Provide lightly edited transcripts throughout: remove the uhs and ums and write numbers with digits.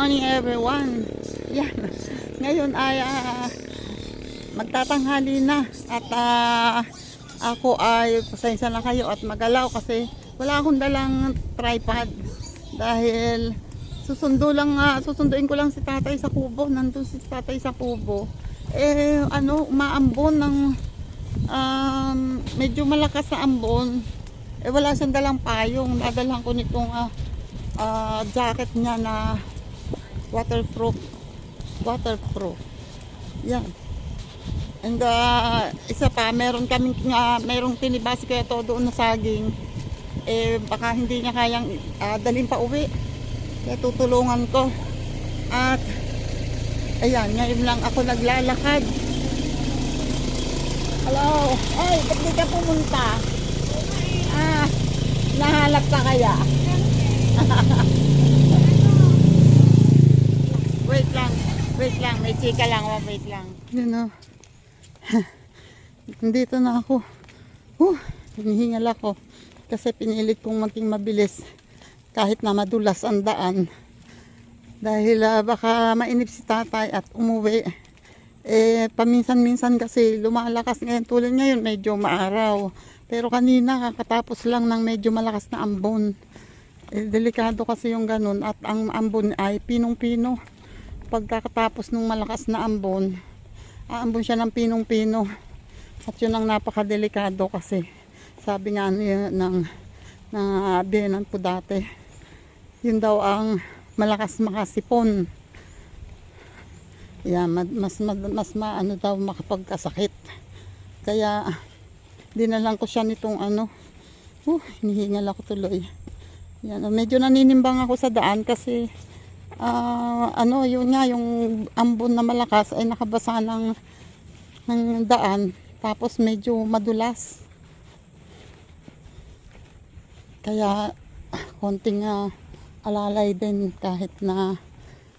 morning everyone. Yan. Ngayon ay magtatanghali na at ako ay pasensya na kayo at magalaw kasi wala akong dalang tripod dahil susunduin ko lang si tatay sa kubo. Nandun si tatay sa kubo. Umaambon ng medyo malakas na ambon. Wala siyang dalang payong. Nadalhan ko nitong jacket niya na waterproof. Yan. And isa pa, merong tinibasi kaya to doon na saging. Baka hindi niya kayang dalhin pa uwi. Kaya tutulungan ko. At ayan, ngayon lang ako naglalakad. Hello. Ay, ba't di ka pumunta? Nahanap ka kaya? Wait lang, may chika lang, wait lang. Yun o. Nandito na ako. Hinihingal ako. Kasi pinilit kong maging mabilis. Kahit na madulas ang daan. Dahil baka mainip si tatay at umuwi. Paminsan-minsan kasi lumalakas ngayon. Tulad ngayon medyo maaraw. Pero kanina kakatapos lang ng medyo malakas na ambon. Delikado kasi yung ganun. At ang ambon ay pinong-pino. Pagkatapos ng malakas na ambon, aambon siya ng pinong-pino. At yun ang napakadelikado kasi. Sabi nga ng biyenan ko dati, yun daw ang malakas makasipon. Mas maano daw makapagkasakit. Kaya dinalang ko siya nitong hinihingal ako tuloy. Yan, medyo naninimbang ako sa daan kasi yun nga, yung ambon na malakas ay nakabasa ng daan, tapos medyo madulas. Kaya konting alalay din kahit na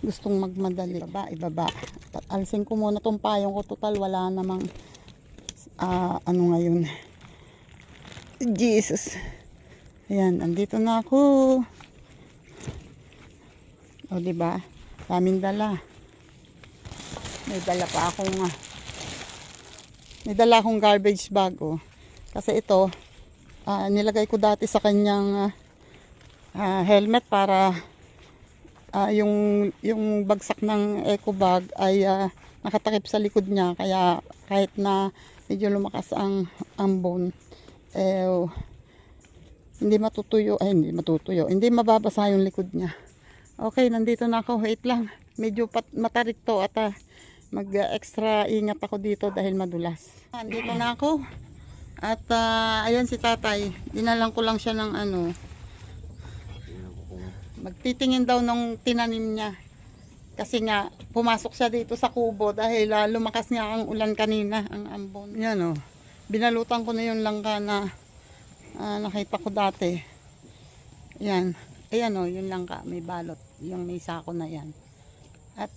gustong magmadali. Ibaba. Alisin ko muna tong payong ko, total wala namang ngayon. Jesus. Ayan, andito na ako. O, diba? Daming dala. May dala akong garbage bag, oh. Kasi ito, nilagay ko dati sa kanyang helmet para yung bagsak ng eco bag ay nakatakip sa likod niya. Kaya kahit na medyo lumakas ang ambon, hindi mababasa yung likod niya. Okay, nandito na ako. Wait lang. Medyo matarik to at mag-extra ingat ako dito dahil madulas. Nandito na ako. At ayan si tatay. Dinalang ko lang siya ng magtitingin daw nung tinanim niya. Kasi nga, pumasok siya dito sa kubo dahil lumakas nga ang ulan kanina, ang ambon. Yan o. Binalutan ko na yung langka na nakita ko dati. Yan. Ayan o, yung langka. May balot. Yung may sako na yan. At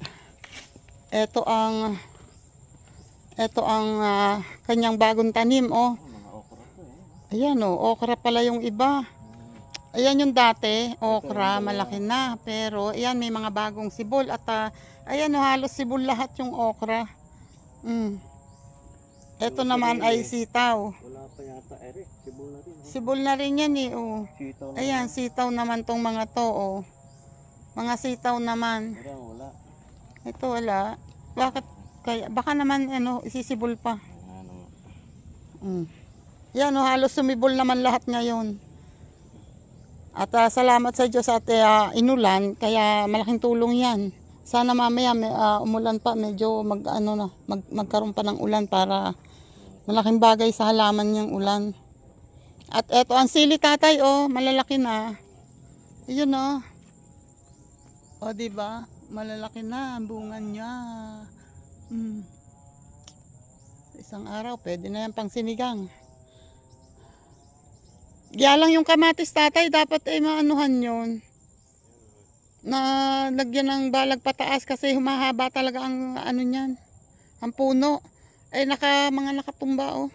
ito ang kanyang bagong tanim o. Ayan o, okra pala yung iba. Ayan yung dati, okra, malaki na. Pero ayan, may mga bagong sibol. At ayan o, halos sibol lahat yung okra. Ito naman ay sitaw. Wala pa yata, Eric. Sibol na rin. Sibol na rin yan eh. Oh. Ayan, sitaw naman tong mga to. Oh. Mga sitaw naman. Wala. Ito wala. Bakit? Baka naman isisibol pa. Yan oh, halos sumibol naman lahat ngayon. At salamat sa Diyos at inulan. Kaya malaking tulong yan. Sana mamaya umulan pa. Medyo magkaroon pa ng ulan para malaking bagay sa halaman niyang ulan. At eto ang sili tatay oh, malalaki na. Ayun oh. O diba? Malalaki na ang bunga niya. Isang araw pwede na yan pang sinigang. Lang yung kamatis tatay, dapat ay maanuhan yun. Na lagyan ng balag pataas kasi humahaba talaga ang niyan. Ang puno. Mga nakatumba oh.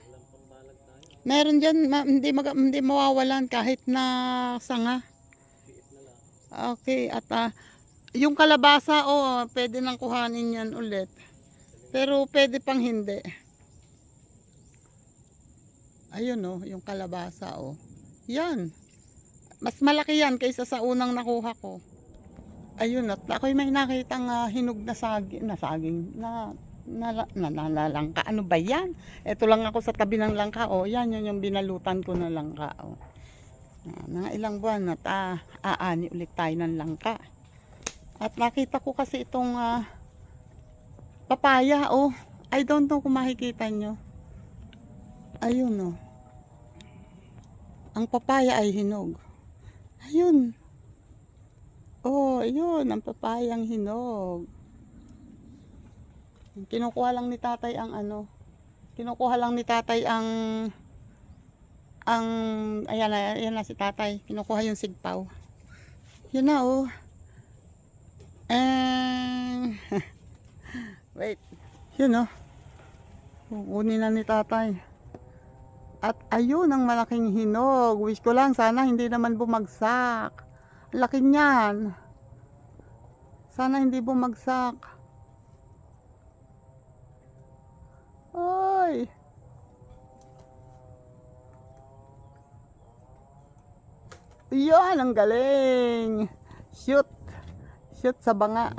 Meron dyan, hindi mawawalan kahit na sanga. Okay, at Yung kalabasa, oh, pwede nang kuhanin yan ulit. Pero pwede pang hindi. Ayun, oh, yung kalabasa, oh. Yan. Mas malaki yan kaysa sa unang nakuha ko. Ayun, at ako'y may nakitang hinog na saging, nalalangka. Ano ba yan? Ito lang ako sa tabi ng langka, oh. Yan, yun yung binalutan ko na langka, oh. Mga ilang buwan at aani ulit tayo ng langka. At nakita ko kasi itong papaya, oh. I don't know kung makikita nyo. Ayun, oh. Ang papaya ay hinog. Ayun. Oh, ayun. Ang papayang hinog. Kinukuha lang ni tatay ang ano. Kinukuha lang ni tatay ang ayan na si tatay. Kinukuha yung sigpaw. Yun na, oh. Wait. Yun, oh. Kukunin na ni tatay. At ayun ang malaking hinog. Wish ko lang sana hindi naman bumagsak. Laki niyan. Sana hindi bumagsak. Oy. Yan ang galing. Shoot. Shoot sa banga.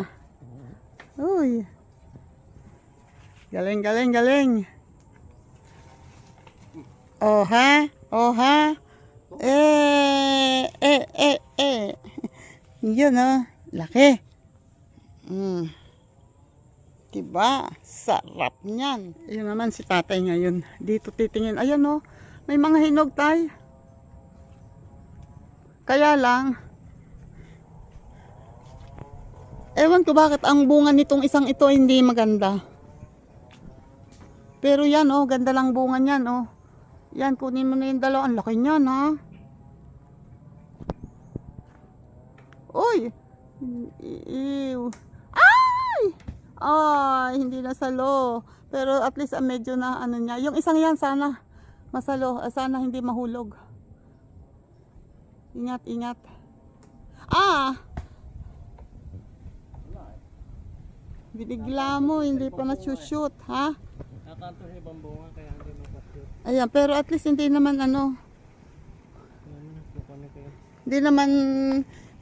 Uy. Galing, galing, galing. Oh ha? Oh ha? Yun, oh. Laki. Diba? Sarap niyan. Ayun naman si tatay ngayon. Dito titingin. Ayan, oh. May mga hinog tayo. Kaya lang, ewan ko bakit ang bunga nitong isang ito hindi maganda. Pero yan, oh. Ganda lang bunga niyan, oh. Yan, kunin mo na yung dalawa. Ang laki niyan, ha? Uy! Ew. Ay! Ay, hindi na salo. Pero at least medyo na ano niya. Yung isang yan sana masalo. Sana hindi mahulog. Ingat, ingat. Binigla mo. Hindi pa na-shoot, ha? Nakanto sa ibang bunga kaya hindi makashoot. Ayan, pero at least hindi naman ano. Hindi naman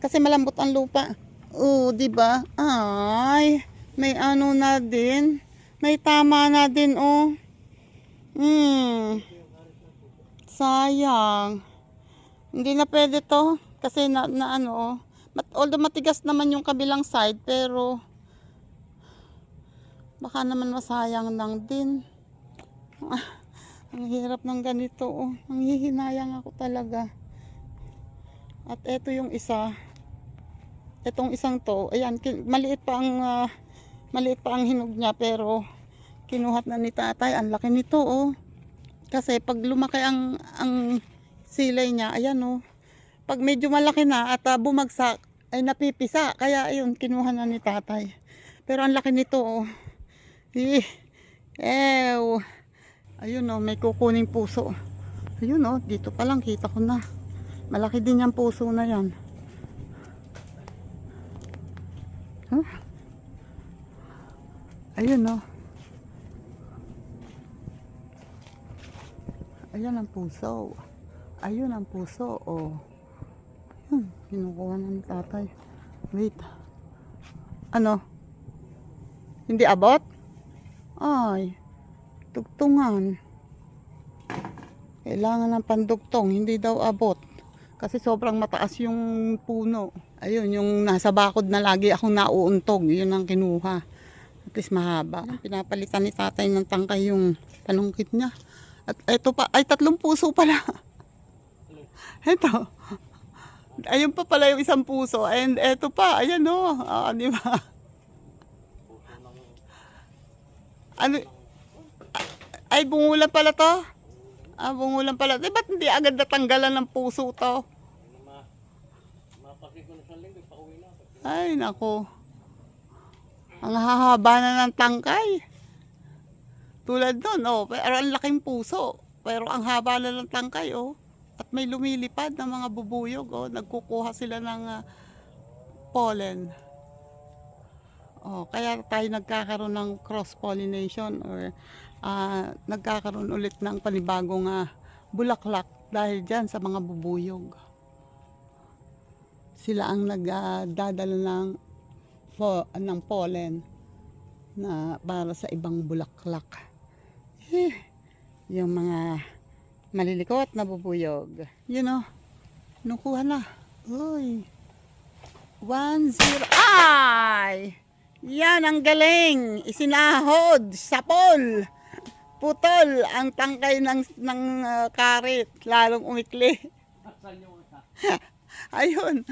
kasi malambot ang lupa. Oh, di ba? Ay, may ano na din. May tama na din, oh. Sayang. Hindi na pwede to kasi na ano, oh. Although matigas naman yung kabilang side, pero baka naman masayang lang din. Ang hirap ng ganito, oh. Nanghihinayang ako talaga. At eto yung isa. Etong isang to, ayan, maliit pa ang hinog niya, pero kinuhat na ni tatay. Ang laki nito, oh. Kasi pag lumaki ang silay niya, ayan, oh. Pag medyo malaki na at bumagsak, ay napipisa. Kaya ayun, kinuha na ni tatay. Pero ang laki nito, oh. Ew. Ayun, oh, may kukuning puso. Ayun, oh, dito pa lang kita ko na. Malaki din yung puso na yan. Huh? Ayun, oh. Ayan ang puso. Ayun ang puso, oh. Ayun, kinukuha na ni tatay. Wait. Ano? Hindi abot? Ay, tugtungan. Kailangan ng pandugtong, hindi daw abot. Kasi sobrang mataas yung puno. Ayun, yung nasa bakod na lagi akong nauuntog, yun ang kinuha. At least mahaba. Pinapalitan ni tatay ng tangkay yung panungkit niya. At eto pa, ay 3 puso pala. Eto. Ayun pa pala yung isang puso. And eto pa, ayan, o. Di ba? Ano? Ay, bungulan pala to? Bungulan pala. Ba't hindi agad natanggalan ng puso to? Mapasig ko na sa linggo, pauwi na. Ay, nako. Ang hahaba na ng tangkay. Tulad nun, oh. Pero ang laking puso. Pero ang haba na ng tangkay, oh. At may lumilipad na mga bubuyog, oh. Nagkukuha sila ng pollen. Oh, kaya tayo nagkakaroon ng cross-pollination or nagkakaroon ulit ng panibagong bulaklak dahil dyan sa mga bubuyog. Sila ang nagdadala ng pollen na para sa ibang bulaklak. Yung mga malilikot na bubuyog. You know, nukuha na. Uy. 1-0. Ay! Yan, ang galing. Isinahod. Sapol. Putol ang tangkay ng karit. Lalong umikli. Saan yung isa? Ayun.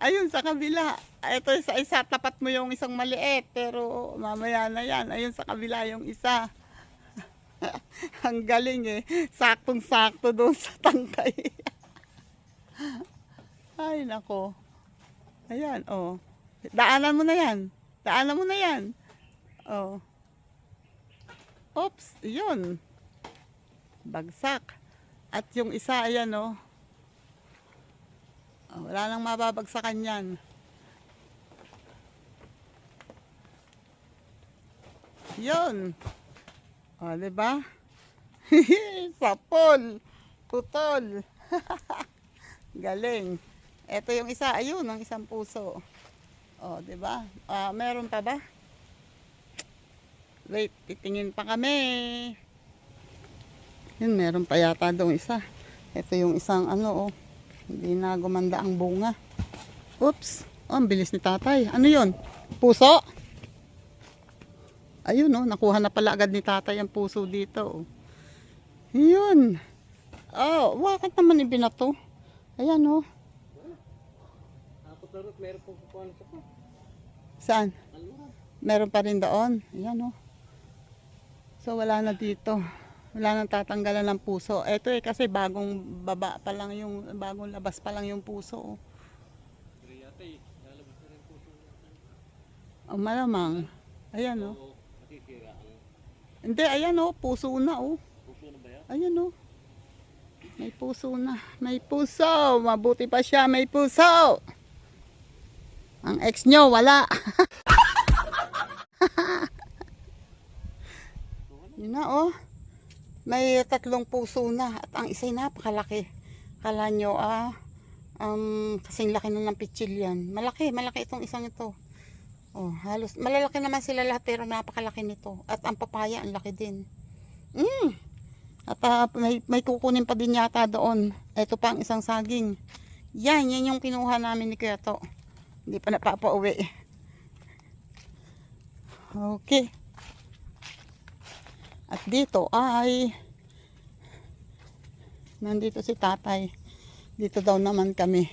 Ayun sa kabila. Ito sa isa, tapat mo yung isang maliit. Pero mamaya na yan. Ayun sa kabila yung isa. Ang galing eh. Saktong-sakto doon sa tangkay. Ay, nako. Ayan, oh. Daanan mo na yan. Daanan mo na yan. Oh. Oops, yun. Bagsak. At yung isa, ayan, oh. Oh, wala nang mababagsakan yan. Yun. O, diba? Sapol. Putol. Galing. Ito yung isa. Ayun, ang isang puso. O, diba? Meron pa ba? Wait, titingin pa kami. Yun, meron pa yata doon isa. Ito yung isang ano, oh. Hindi na gumanda ang bunga. Oops. Oh, ang bilis ni tatay. Ano yun? Puso? Ayun, oh. Nakuha na pala agad ni tatay ang puso dito, oh. Yun. Oh, bakit naman ibinato? Ayan, oh. Ako tarot, meron pong kukuha sa ko. Saan? Aluran. Meron pa rin doon. Ayan, oh. So, wala na dito. Wala nang tatanggalan ng puso. Ito eh, kasi bagong baba pa lang yung, bagong labas pa lang yung puso, oh. Pero yata eh, lalabas na rin puso natin. Oh, malamang. Ayan, oh. Oo, matitira ang Hindi, ayan, oh. Puso na, oh. puso na ba yan? Ayan, oh. May puso na. May puso. Mabuti pa siya. May puso. Ang ex nyo, wala. Yun na, oh. May 3 puso na. At ang isa'y napakalaki. Kala nyo, kasing laki na ng pitsil yan. Malaki, malaki itong isang ito. Oh, halos, malalaki naman sila lahat pero napakalaki nito. At ang papaya, ang laki din. At may kukunin pa din yata doon. Ito pa ang isang saging. Yan yung kinuha namin ni Kuya To. Hindi pa napapauwi. Okay. At dito ay nandito si tatay. Dito daw naman kami.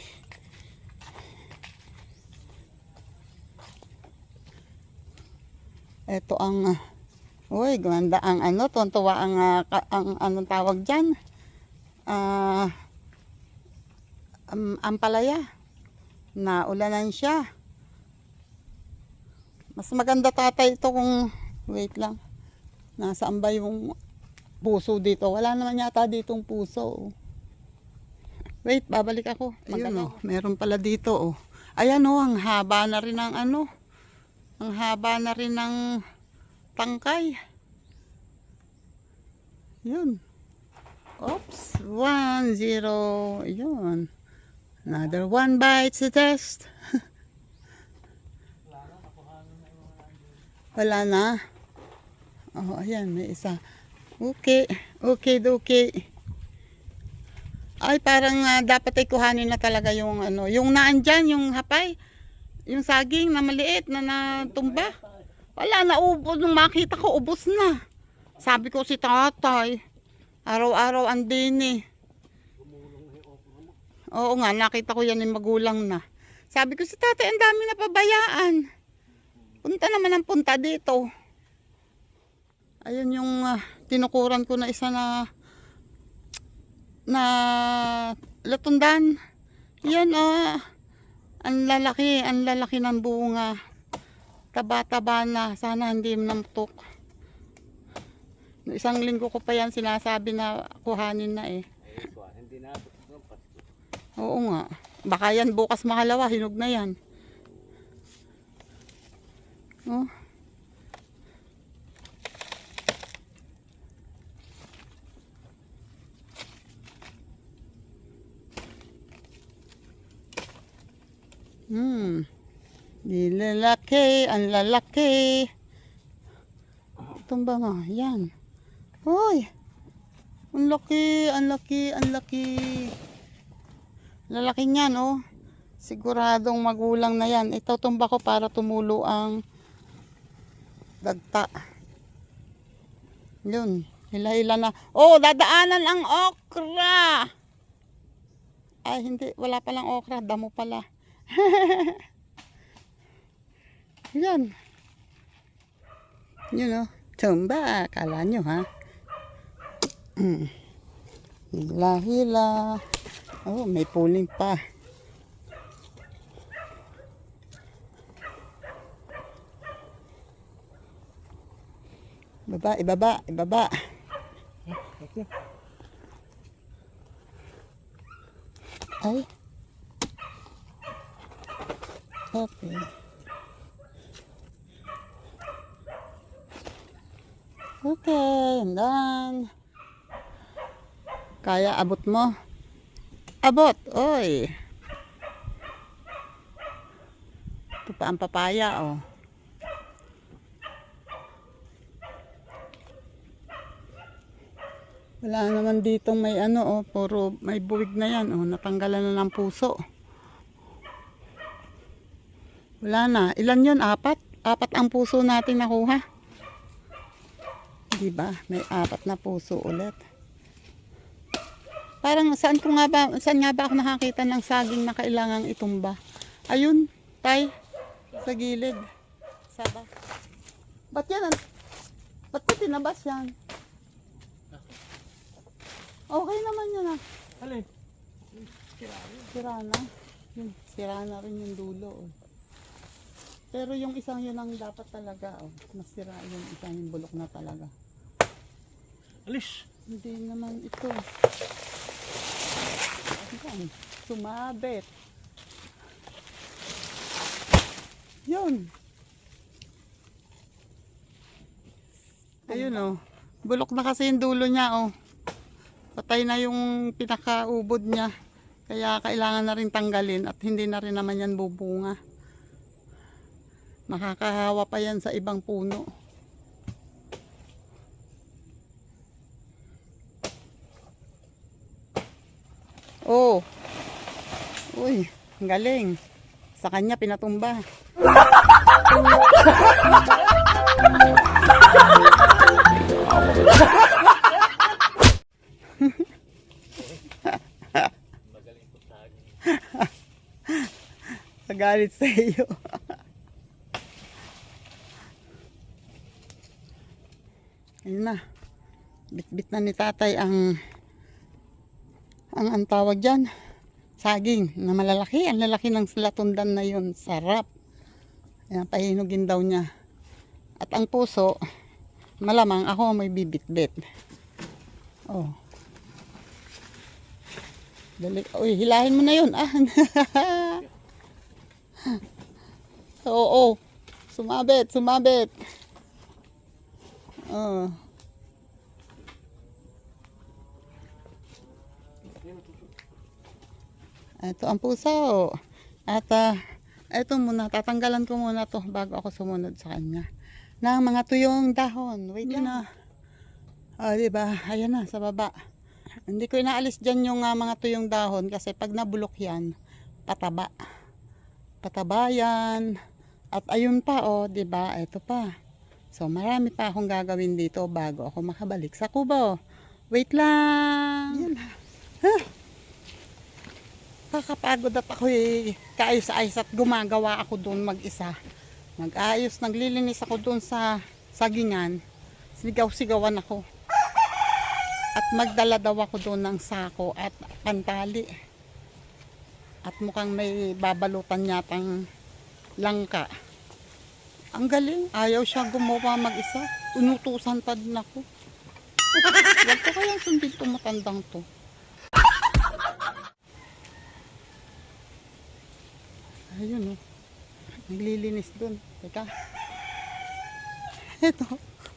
Ito ang uy, ganda ang ano, tuntua ang anong tawag diyan? Ampalaya. Naulanan siya. Mas maganda tatay ito kung wait lang. Nasaan ba yung puso dito? Wala naman yata ditong puso. Wait, babalik ako. Ayun, oh, meron pala dito, oh. Ayan, oh, ang haba na rin ng ano. Ang haba na rin ng tangkay. Yun. Oops. 1-0. Yun. Another one bites the test. Wala na. Oh, ayan, may isa. Okay. Okay. Ay, parang dapat ay kuhanin na talaga yung ano. Yung naandyan, yung hapay. Yung saging na maliit na natumba. Wala na, ubos. Nung makita ko, ubos na. Sabi ko si tatay, araw-araw andin eh. Oo nga, nakita ko yan yung magulang na. Sabi ko si tatay, ang dami na pabayaan. Punta naman ang punta dito. Ayun yung tinukuran ko na isa na latundan. Yan ang lalaki ng bunga. Taba-taba na, sana hindi namtok. Isang linggo ko pa yan sinasabi na kuhanin na eh. Hindi na ng pasto. Oo nga. Baka yan bukas makalawa, hinog na yan. Oh. Lalaki, ang lalaki. Tumba mo, yan. Hoy, ang laki, ang laki, ang laki. Lalaki niyan, oh. Siguradong magulang na yan. Ito tumba ko para tumulo ang dagta. Yun, hila-hila na. Oh, dadaanan ang okra. Ay, hindi, wala palang okra, damo pala. Yan. Yun, oh. Tumba, akala nyo, ha? Hila-hila. Oh, may puling pa. Ibaba, ibaba, ibaba. Okay. Ay. Okay. Okay, and done. Kaya abot mo? Abot, oy. Ito pa ang papaya, oh. Wala naman ditong may ano, oh. Puro may buwig na yan, oh. Natanggalan na ng puso. Wala na. Ilan yun? 4? 4 ang puso natin nakuha. Diba? May 4 na puso ulit. Parang saan nga ba ako nakakita ng saging na kailangang itumba? Ayun, tay, sa gilid. Saba. Ba't yan? Ba't ko tinabas yan? Okay naman yan, ah. Alin? Sira na. Yun, sira na rin yung dulo, oh. Pero yung isang yun ang dapat talaga, oh. Masira yung isang yung bulok na talaga. Alis. Hindi naman ito. Ayan, sumabit. Yun. Ayun, oh. Bulok na kasi yung dulo niya, oh. Patay na yung pinakaubod niya. Kaya kailangan na rin tanggalin at hindi na rin naman yan bubunga. Makakahawa pa yan sa ibang puno. Oh. Uy, ang galing. Sa kanya pinatumba. Nagalit sa iyo. Ayun na. Bit-bit na ni tatay ang tawag dyan, saging na malalaki. Ang lalaki ng latundan na yun. Sarap. Ayan, pahinugin daw niya. At ang puso, malamang ako may bibit-bit. Oh. Dali. Uy, hilahin mo na yun. Ah. Oo. Sumabit, sumabit. Oh. Ito ang puso. At ito muna, tatanggalan ko muna to bago ako sumunod sa kanya. Ng mga tuyong dahon. Wait lang. Diba? Ayan na, sa baba. Hindi ko inaalis dyan yung mga tuyong dahon kasi pag nabulok yan, pataba. Pataba yan. At ayun pa, oh, diba? Ito pa. So, marami pa akong gagawin dito bago ako makabalik sa kubo. Wait lang. Yan. Kakapagod at ako kaayos-ayos at gumagawa ako doon mag-isa. Nag-ayos, naglilinis ako doon sa sagingan. Sigaw-sigawan ako. At magdala daw ako doon ng sako at pantali. At mukhang may babalutan yatang langka. Ang galing. Ayaw siya gumawa mag-isa. Unutusan pa din ako. Huwag ko kayang sundin itong matandang to. Ayun, oh. Naglilinis doon. Teka. Ito,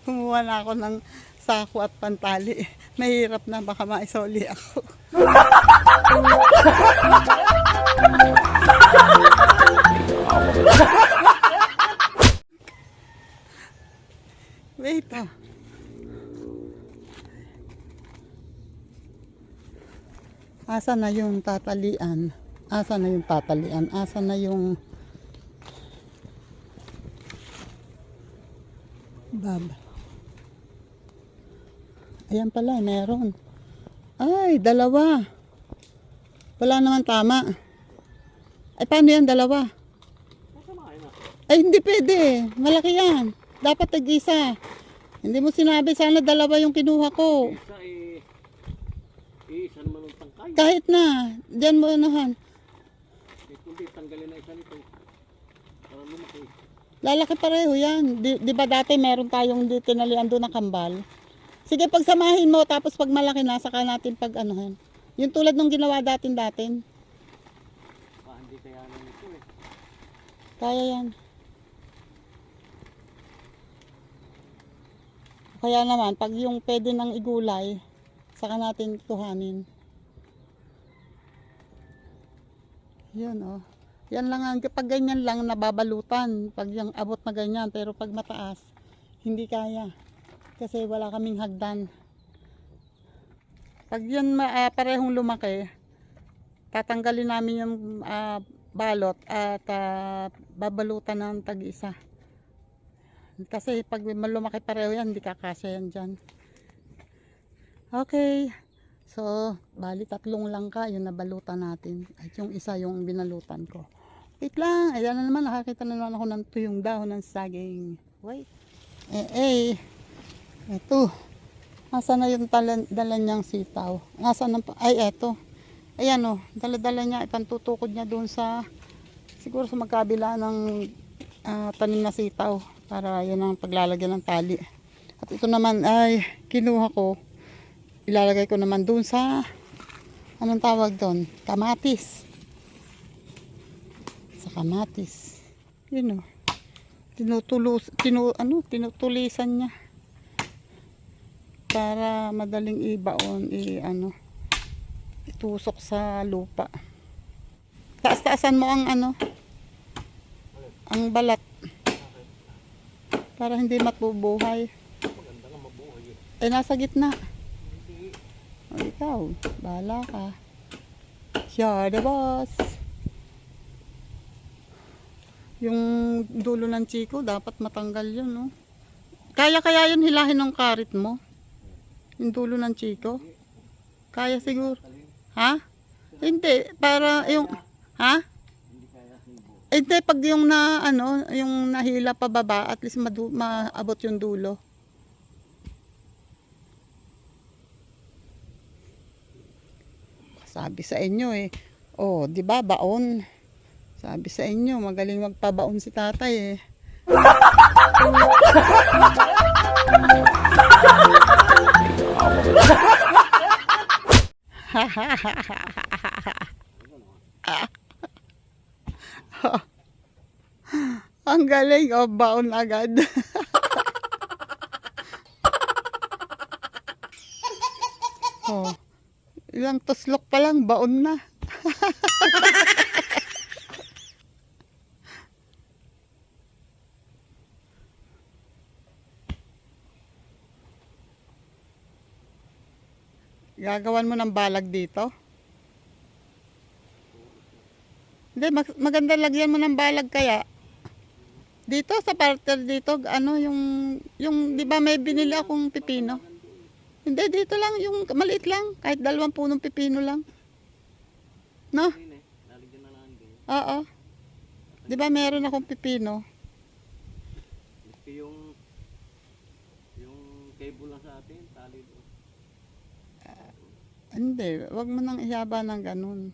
kumuha na ako ng sako at pantali. Mahirap na, baka maisoli ako. Wait ah. Asa na yung tatalian? Asa na yung tatalian? Asa na yung bab? Ayan pala, meron. Ay, dalawa. Wala naman tama. Ay, paano yan dalawa? Ay, hindi pwede. Malaki yan. Dapat tag-isa. Hindi mo sinabi, sana dalawa yung kinuha ko. Isa isa naman ang tangkay. Kahit na, dyan mo unahan. Kundi tanggalin na isa nito. Para lumaki. Lalaki pareho yan. Di ba dati meron tayong tinalian doon ng kambal? Sige, pagsamahin mo, tapos pag malaki na, saka natin pag anuhin. Yung tulad nung ginawa datin. Hindi kaya lang ito eh. Kaya yan. Kaya naman, pag yung pwede nang igulay, saka natin kuhanin. Yan oh. Yan lang ang, pag ganyan lang nababalutan. Pag yung abot na ganyan, pero pag mataas, hindi kaya. Kasi wala kaming hagdan. Pag yun parehong lumaki, tatanggalin namin yung balot at babalutan ng tag-isa. Kasi pag lumaki pareho yan, hindi kakasya yan dyan. Okay. So, bali tatlong lang ka, yung nabalutan natin. At yung isa yung binalutan ko. Wait lang. Ayan na naman, nakakita na naman ako ng tuyong dahon ng saging. Wait. Eto. Asa na yung dala niyang sitaw? Asa na, ay eto. Ayan o, dala-dala niya, ipantutukod niya doon sa, siguro sa magkabila ng tanim na sitaw. Para yan ang paglalagyan ng tali. At ito naman ay kinuha ko. Ilalagay ko naman doon sa, anong tawag doon? Kamatis. Sa kamatis. Yun o. Tinutulisan niya. Para madaling ibaon, itusok sa lupa. Taas-taasan mo ang ang balat. Para hindi matubuhay. Maganda nga mabuhay eh. Eh, nasa gitna. Hindi. O, ikaw, bahala ka. Siya, the boss. Yung dulo ng chiko, dapat matanggal yun, no? Kaya yun hilahin ng karit mo? Yung dulo ng chiko? Kaya siguro. Ha? Hindi, para yung, ha? Hindi, pag yung yung nahila pababa, at least maabot yung dulo. Sabi sa inyo eh. Oh, 'di ba, baon. Sabi sa inyo, magaling magpabaon si tatay eh. Ang galing, oh, baon agad. Oh, ilang tuslok pa lang, baon na. Gagawan mo ng balag dito? Hindi, maganda lagyan mo ng balag kaya. Dito sa parter dito, yung 'di ba may binili akong pipino? Hindi, dito lang yung maliit lang, kahit 2 punong pipino lang. No? Lalagyan na lang din. Oo. 'Di ba meron akong pipino? Ito yung cable lang sa atin, tali doon. Hindi, wag mo nang ihaba ng ganun.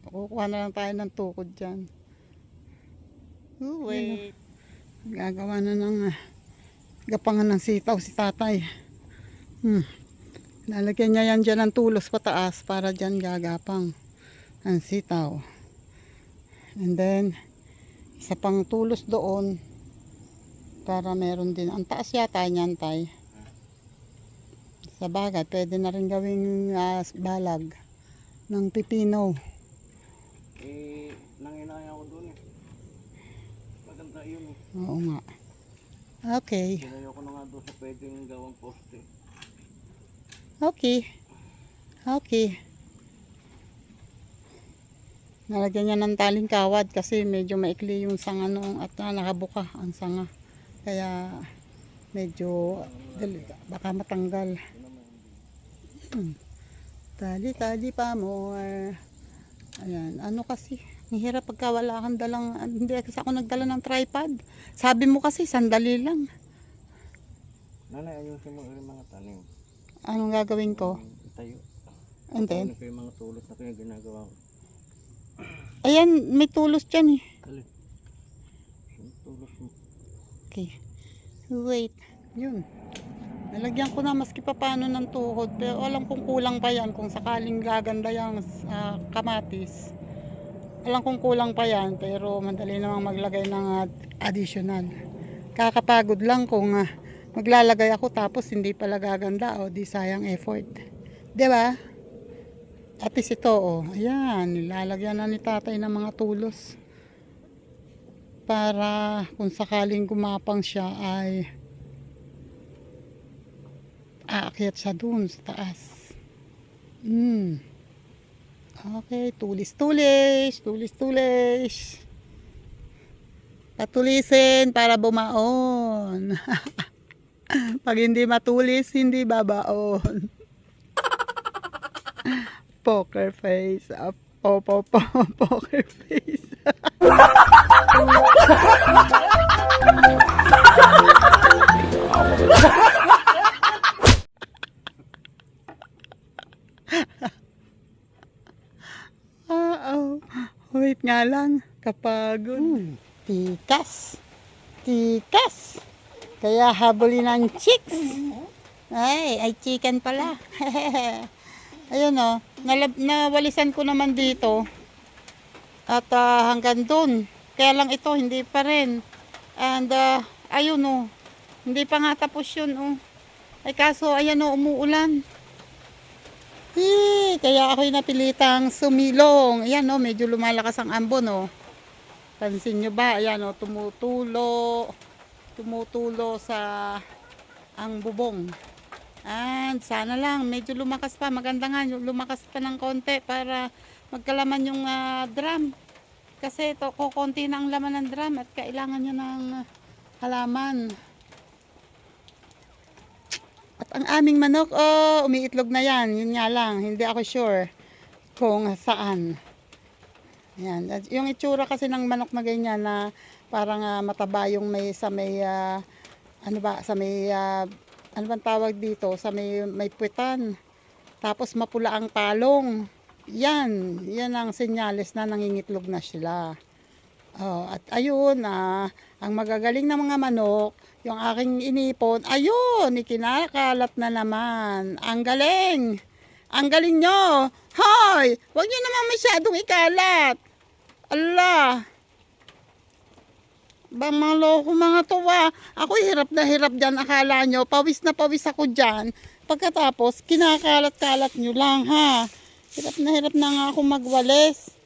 Kukuha na lang tayo ng tukod dyan. Wait. Gagawa na ng gapangan ng sitaw si tatay. Lalagyan niya yan dyan ng tulos pataas para dyan gagapang ang sitaw. And then, isa pang tulos doon Para meron din. Ang taas yata niyan, tay. Sa bagay, pwede na rin gawing balag ng pipino. Nanginaya ko doon eh. Maganda yun eh. Oo nga. Okay. Sinayo ko na nga doon sa pwedeng gawang poste. Okay. Okay. Nalagyan niya ng taling kawad kasi medyo maikli yung sanga noong at nakabuka ang sanga. Kaya medyo baka matanggal. Tali pa more. Ayan, ano kasi, ang hirap pagka wala kang dalang, hindi kasi ako nagdala ng tripod. Sabi mo kasi, sandali lang. Nanay, ayusin mo yung mga tanim. Anong gagawin ko? Itayo. And then? Ano yung mga tulos na ginagawa ko? Ayan, may tulos dyan eh. Kali. Yung tulos mo. Okay. Wait. Yun. Nalagyan ko na maski pa paano ng tuhod. Pero alam kong kulang pa yan. Kung sakaling gaganda yung kamatis. Alam kong kulang pa yan. Pero madali namang maglagay ng additional. Kakapagod lang kung maglalagay ako tapos hindi pala gaganda. O di sayang effort. Diba? At least ito, oh. Ayan. Nilalagyan na ni tatay ng mga tulos. Para kung sakaling gumapang siya ay aakyat siya dun sa taas. Okay, tulis. Patulisin para bumaon. Pag hindi matulis, hindi babaon. Poker face. Poker face. Wait nga lang, kapagod. Tikas. Kaya habulin ng chicks. Ay chicken pala. Ayun o, nawalisan ko naman dito. At hanggang dun. Kaya lang ito, hindi pa rin. And ayun o, hindi pa nga tapos yun o. Ay kaso, ayan o, umuulan. Kaya ako'y napilitang sumilong. Ayan o, medyo lumalakas ang ambon o. Pansin nyo ba? Ayan o, tumutulo sa ang bubong. And sana lang, medyo lumakas pa. Maganda nga, lumakas pa ng konti para magkalaman yung drum. Kasi ito, kukunti na ang laman ng drum at kailangan nyo ng halaman. At ang aming manok, umiitlog na yan. Yun nga lang, hindi ako sure kung saan. Yan. At yung itsura kasi ng manok na ganyan na parang mataba yung ano bang tawag dito? Sa may puwetan. Tapos mapula ang talong. Yan ang senyales na nangingitlog na sila. At ayun, ang magagaling na mga manok, yung aking inipon, ayun, ikinakalat na naman. Ang galing! Ang galing nyo! Hoy! Huwag nyo naman masyadong ikalat! Allah! Bang mga loko mga tuwa. Ako hirap na hirap dyan, akala nyo. Pawis na pawis ako dyan. Pagkatapos, kinakalat-kalat nyo lang, ha? Hirap na nga ako magwalis.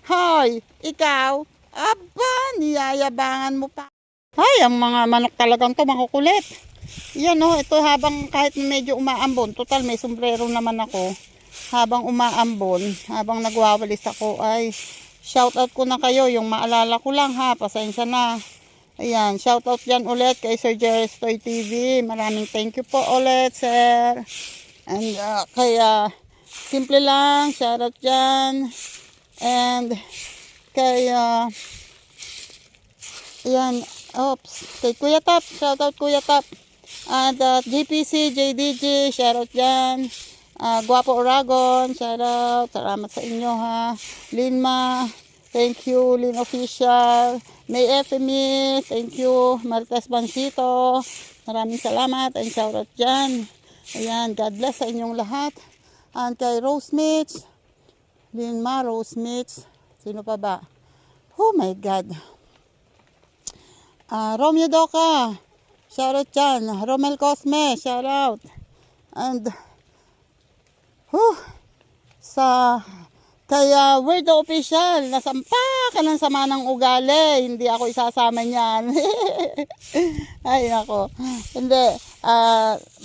Hoy, ikaw, aba, niyayabangan mo pa. Ay, ang mga manok talagang to, makukulit. Yan o, ito habang kahit medyo umaambon, total may sombrero naman ako. Habang umaambon, habang nagwawalis ako, ay shoutout ko na kayo, yung maalala ko lang ha, pasensya na. Ayan, shoutout dyan ulit kay Sir Jerry's Toy TV. Maraming thank you po ulit, sir. And kaya, simple lang, shoutout dyan. And kaya ayan, kay Kuya Tap, shoutout Kuya Tap. And JPC, JDG, shoutout dyan. Guapo Oragon, shoutout, salamat sa inyo ha. Linma, thank you. Lin Official, May FME, thank you. Marites Bansito, maraming salamat and shoutout dyan. Ayan, God bless sa inyong lahat. And kay Rose Mitch, Linma, Rose Mitch, sino pa ba? Oh my God. Romeo Doca, shoutout dyan. Romel Cosme, shoutout. And, sa kaya Word Official, nasampa ka ng sama ng ugali, hindi ako isasama niyan. Ay nako, hindi,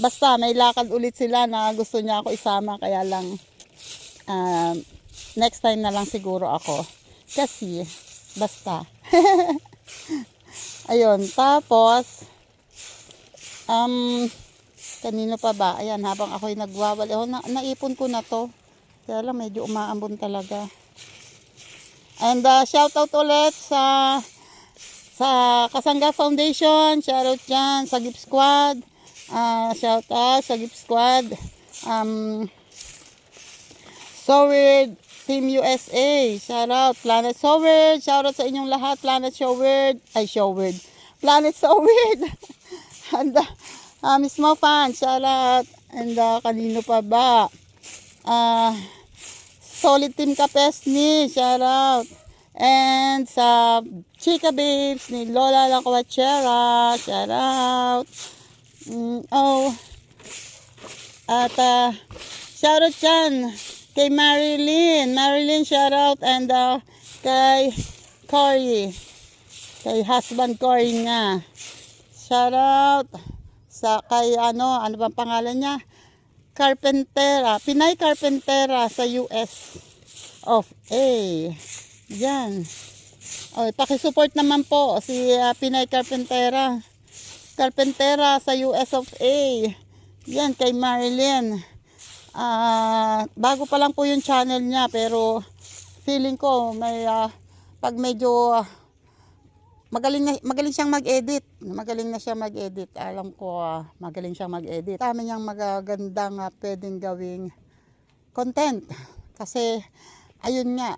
basta may lakad ulit sila na gusto niya ako isama, kaya lang next time na lang siguro ako, kasi basta. Ayun, tapos kanino pa ba? Ayan, habang ako'y nagwawali, naipon ko na to. Kaya lang medyo umaambon talaga. And shout out ulit sa Kasangga Foundation. Shout out dyan sa Gift Squad. Shout out sa Gift Squad. Soward Team USA. Shout out Planet Soward. Shout out sa inyong lahat. Planet Soward. Planet Soward. And Miss Mo Fan. Shout out. And kanino pa ba? Solid Team Kapesni, shout out. And sa Chika Babes ni Lola Lacuachera, shout out. At shout out dyan kay Marilyn, shout out. And kay Cory, kay husband Cory niya, shout out. Sa kay ano bang pangalan niya? Carpentera, Pinay Carpentera sa US of A. Yan. Paki-support naman po si Pinay Carpentera. Carpentera sa US of A. Yan, kay Marilyn. Bago pa lang po yung channel niya, pero feeling ko may pag medyo magaling siyang mag-edit. Magaling na siya mag-edit. Alam ko, magaling siyang mag-edit. Dami niyang magagandang pwedeng gawing content. Kasi, ayun nga,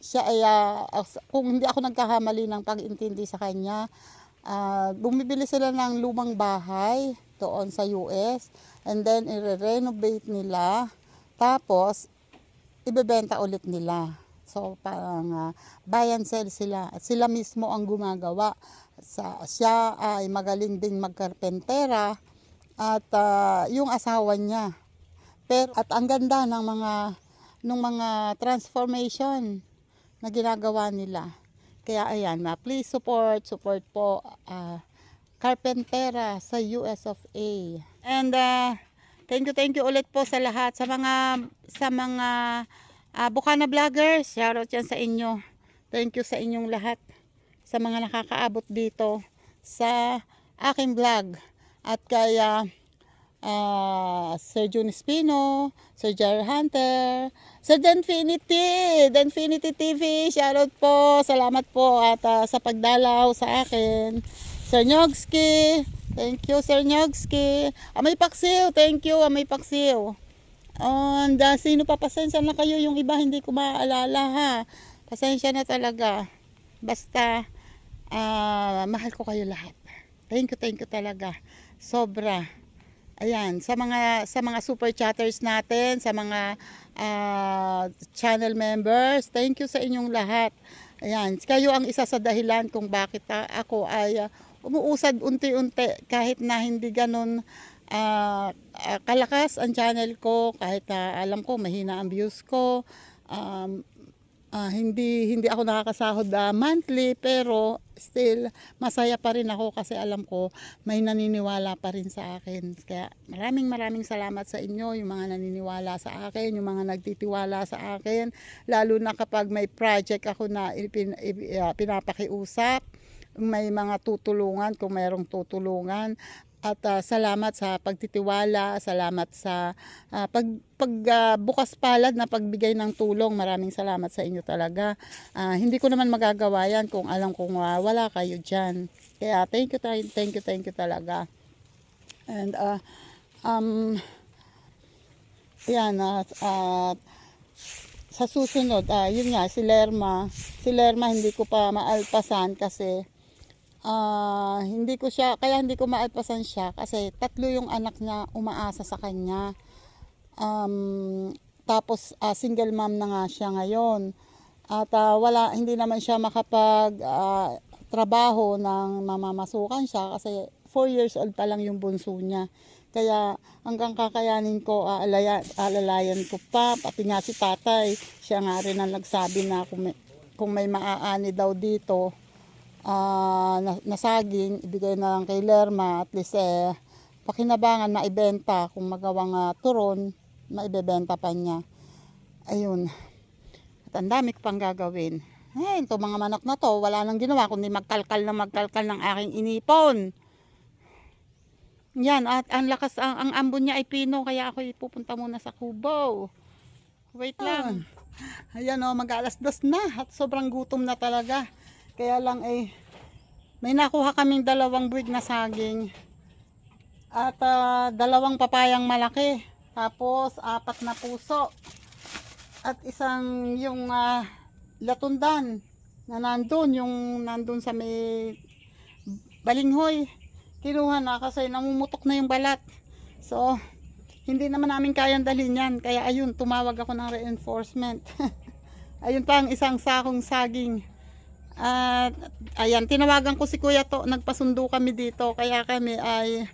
siya ay, kung hindi ako nagkakamali ng pag-intindi sa kanya, bumibili sila ng lumang bahay doon sa US. And then, i-renovate nila. Tapos, ibebenta ulit nila. So, parang buy and sell sila. At sila mismo ang gumagawa. Siya ay magaling ding magkarpentera. At yung asawa niya. At ang ganda ng mga transformation na ginagawa nila. Kaya ayan, please support po Carpentera sa US of A. And thank you ulit po sa lahat. Sa mga Bukana Vloggers, shoutout yan sa inyo. Thank you sa inyong lahat. Sa mga nakakaabot dito sa aking vlog. At kay Sir Jun Espino, Sir Jerry Hunter, Sir Denfinity TV, shoutout po. Salamat po at sa pagdalaw sa akin. Sir Nyogski, thank you Sir Nyogski. Amay Paksiw, thank you Amay Paksiw. And sino pa, pasensya na kayo, yung iba hindi ko maaalala ha. Pasensya na talaga. Basta mahal ko kayo lahat. Thank you talaga. Sobra. Ayan, sa mga super chatters natin, sa mga channel members, thank you sa inyong lahat. Ayan, kayo ang isa sa dahilan kung bakit ako ay umuusad unti-unti kahit na hindi ganun kalakas ang channel ko, kahit alam ko mahina ang views ko, hindi ako nakakasahod monthly, pero still masaya pa rin ako kasi alam ko may naniniwala pa rin sa akin. Kaya maraming salamat sa inyo, yung mga naniniwala sa akin, yung mga nagtitiwala sa akin, lalo na kapag may project ako na pinapakiusap, may mga tutulungan, kung mayroong tutulungan. At salamat sa pagtitiwala, salamat sa bukas palad na pagbigay ng tulong. Maraming salamat sa inyo talaga. Hindi ko naman magagawa yan kung alam kong wala kayo dyan. Kaya thank you talaga. And yan, sa susunod, yun nga, si Lerma hindi ko pa maalpasan kasi hindi ko maalpasan siya kasi 3 yung anak niya umaasa sa kanya. Tapos single mom na nga siya ngayon. At hindi naman siya trabaho ng mamamasukan siya kasi 4 years old pa lang yung bunso niya. Kaya hanggang kakayanin ko, alalayan ko pa, pati nga si tatay, siya nga rin ang nagsabi na kung may maaani daw dito, na saging, ibigay na lang kay Lerma, at least pakinabangan, maibenta, kung magawang turon, maibebenta pa niya. Ayun, at ang dami ko pang gagawin. Ay, ito mga manok na to, wala nang ginawa, kundi magkalkal ng aking inipon. Yan, at ang lakas, ang ambon niya ay pino, kaya ako pupunta muna sa kubo. Wait lang. Ayan o, mag-alas-2 na at sobrang gutom na talaga. Kaya lang may nakuha kaming 2 buwig na saging at 2 papayang malaki. Tapos 4 na puso at isang yung latundan na nandun sa may balinghoy. Kinuha na kasi namumutok na yung balat. So, hindi naman namin kayang dalhin yan. Kaya ayun, tumawag ako ng reinforcement. Ayun pa ang isang sakong saging. At ayan, tinawagan ko si Kuya to. Nagpasundo kami dito. Kaya kami ay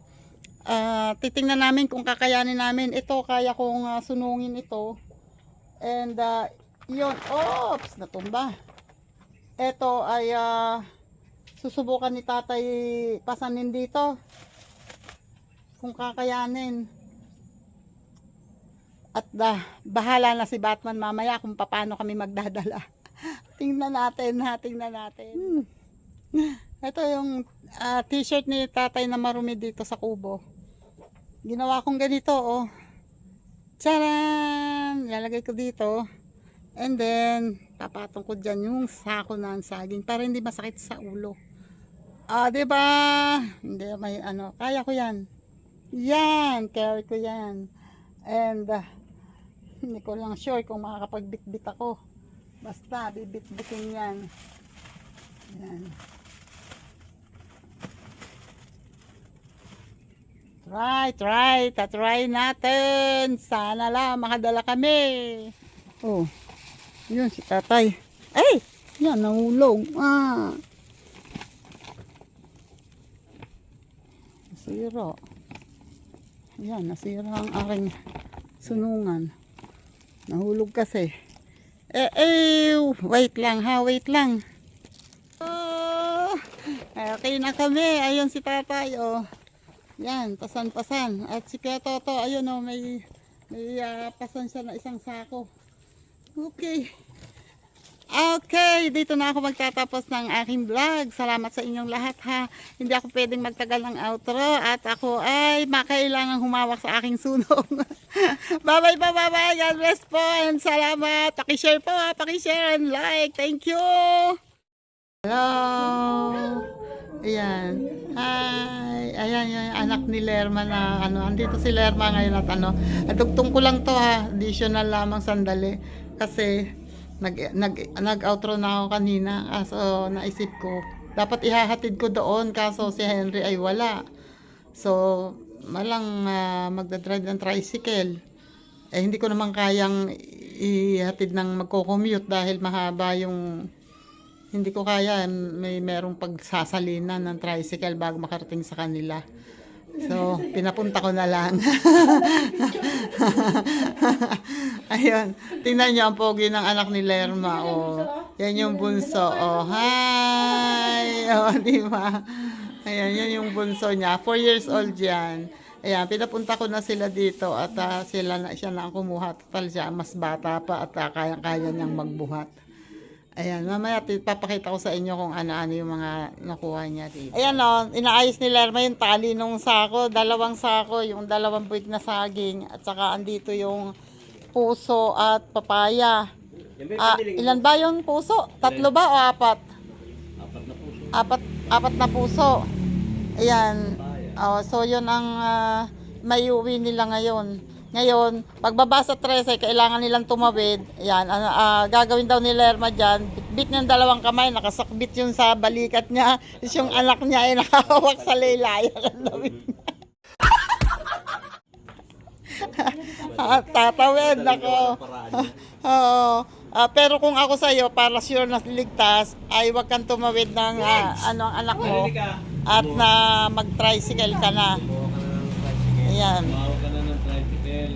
titingnan namin kung kakayanin namin. Ito, kaya kong sunungin ito. And yun, oops, natumba. Ito ay susubukan ni tatay pasanin dito kung kakayanin. At bahala na si Batman mamaya kung paano kami magdadala. Tingnan natin. Ito yung t-shirt ni tatay na marumi dito sa kubo. Ginawa kong ganito, oh. Tcharan! Lalagay ko dito. And then papatong ko dyan yung sako ng saging para hindi masakit sa ulo. Diba? Hindi, may kaya ko yan. Yan, carry ko yan. And hindi ko lang sure kung makakapagbitbit ako. Basta, bibit-bitin yan. Yan. Try natin. Sana lang makadala kami. Oh, yun si tatay. Ay, yan, nahulog. Nasira. Yan, nasira ang aking sunungan. Nahulog kasi. Wait lang. Okay na kami. Ayun si tatay, oh. Yan, pasan. At si Kuya Toto, ayun, oh, may pasan siya na isang sako. Okay, dito na ako magtatapos ng aking vlog. Salamat sa inyong lahat, ha. Hindi ako pwedeng magtagal ng outro at ako ay makailangang humawak sa aking sunong. Bye. God bless po and salamat. Paki-share po, ha. Paki-share and like. Thank you. Hello. Ayan. Hi. Ayan yung anak ni Lerma na andito si Lerma ngayon at adugtong ko lang to, ha. Additional lamang sandali kasi nag-outro na ako kanina, kaso naisip ko dapat ihahatid ko doon, kaso si Henry ay wala. So malang magdadrive ng tricycle, hindi ko naman kayang ihatid ng magko-commute dahil mahaba yung, hindi ko kaya, merong pagsasalinan ng tricycle bago makarating sa kanila. So, pinapunta ko na lang. Ayun. Tingnan nyo ang pogi ng anak ni Lerma. Oh. Yan yung bunso. Oh, hi! Oh, di ba? Ayan, yan yung bunso niya. 4 years old yan. Ayan, pinapunta ko na sila dito at siya na ang kumuha. Total siya, mas bata pa at kaya niyang magbuhat. Ayan, mamaya papakita ko sa inyo kung ano-ano yung mga nakuha niya dito. Ayan, o, inaayos ni Lerma yung tali nung sako, 2 sako, yung 2 buwig na saging, at saka andito yung puso at papaya. Ilan ba yung puso? 3 ba o 4? 4 na puso. Ayan. So yun ang maiuwi nila ngayon. Ngayon, pagbaba sa 13, kailangan nilang tumawid. Ayan, gagawin daw ni Lerma dyan. Bit niyang 2 kamay, nakasakbit yun sa balikat niya. Tapos yung anak niya ay nakahawak sa laylayan. Tatawid Talaga ako. walang paraan yan. Oo. Pero kung ako sa'yo, para sure na ligtas, ay wag kang tumawid ng ano ang anak mo at na mag-tricycle ka na. Kumuha ka na ng tricycle. Ayan. Tumawag ka na ng tricycle.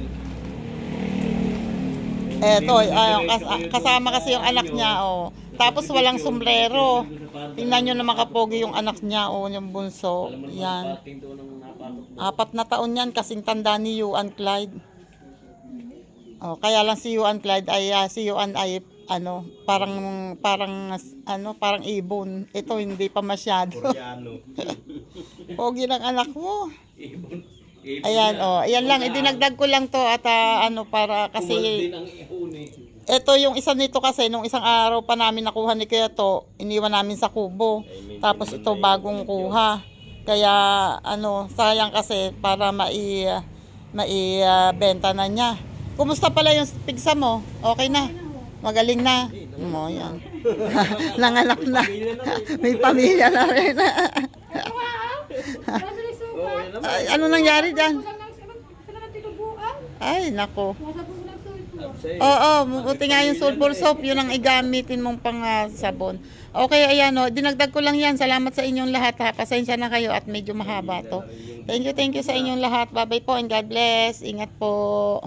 Eto, kasama kasi yung anak niya, oh. Tapos walang sombrero. Tingnan nyo na makapogi yung anak niya, oh, yung bunso. Alam mo naman, Yan. parking doon ang napatok mo. 4 na taon yan, kasing tanda ni Yuan Clyde. Oh, kaya lang si Yuan Clyde ay si Yuan ay ano, parang ibon. Ito hindi pa masyado. Koreano. Pogi ng anak mo. Ibon. Ayan, oh, ayan lang, idinagdag ko lang to at ano para Kasi kasi din ang ihon eh. ito yung isa nito kasi nung isang araw pa namin nakuha ni Kuya to, iniwan namin sa kubo. Tapos ito bagong kuha. Kaya ano, sayang kasi para maibenta na niya. Kumusta pala yung pigsa mo? Okay na? Magaling na? Mo yan. Nanganak na. May pamilya na rin. Oo, yan naman. Ay, ano nangyari dyan? Sila ng tinubuan. Ay, nako. Nasa po ng sulfur. Absay. Oo, buti nga yung sulfur soap, yun ang igamitin mong pang sabon. Okay, ayan o, dinagdag ko lang yan. Salamat sa inyong lahat ha. Pasensya na kayo at medyo mahaba to. Thank you sa inyong lahat. Bye-bye po and God bless. Ingat po.